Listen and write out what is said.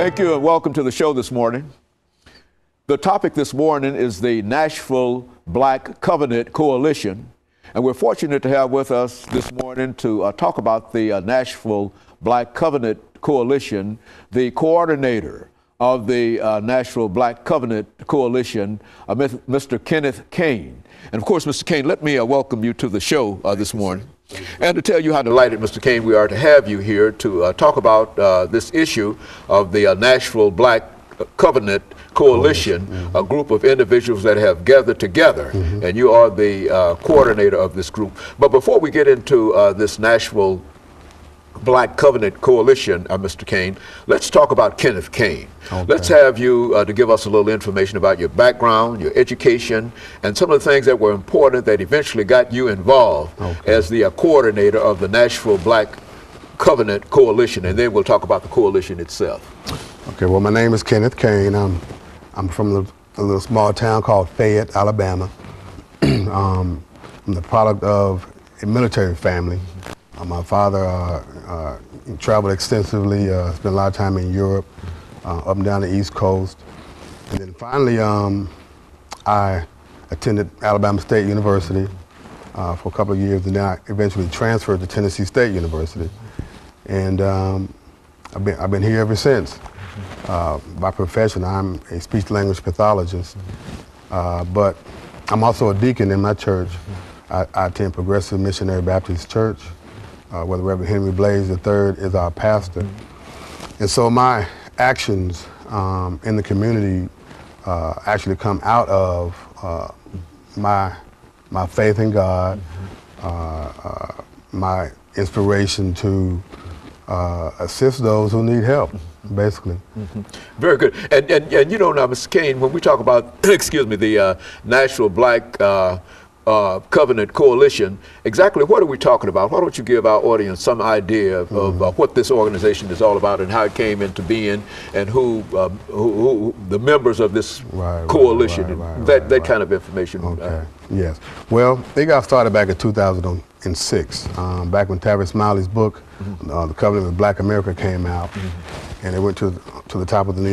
Thank you and welcome to the show this morning. The topic this morning is the Nashville Black Covenant Coalition, and we're fortunate to have with us this morning to talk about the Nashville Black Covenant Coalition, the coordinator of the Nashville Black Covenant Coalition, Mr. KCaine. And of course, Mr. Caine, let me welcome you to the show this morning. And to tell you how delighted, Mr. Caine, we are to have you here to talk about this issue of the Nashville Black Covenant Coalition, a group of individuals that have gathered together, and you are the coordinator of this group. But before we get into this Nashville Black Covenant Coalition, Mr. Caine, let's talk about KCaine. Okay. Let's have you to give us a little information about your background, your education, and some of the things that were important that eventually got you involved as the coordinator of the Nashville Black Covenant Coalition, and then we'll talk about the coalition itself. Okay, well, my name is KCaine. I'm from a little small town called Fayette, Alabama. I'm the product of a military family. My father traveled extensively, spent a lot of time in Europe, up and down the East Coast. And then finally, I attended Alabama State University for a couple of years, and then I eventually transferred to Tennessee State University. And I've been here ever since. By profession, I'm a speech-language pathologist, but I'm also a deacon in my church. I attend Progressive Missionary Baptist Church, where the Reverend Henry Blaze III is our pastor. And so my actions in the community actually come out of my faith in God, my inspiration to assist those who need help, basically. Very good. And you know now, Mr. Caine, when we talk about, excuse me, the Nashville Black Covenant Coalition, exactly what are we talking about? Why don't you give our audience some idea of what this organization is all about and how it came into being and who the members of this coalition, that kind of information. Okay. Yes. Well, they got started back in 2006, back when Tavis Smiley's book, The Covenant of Black America, came out, and it went to the top of the New York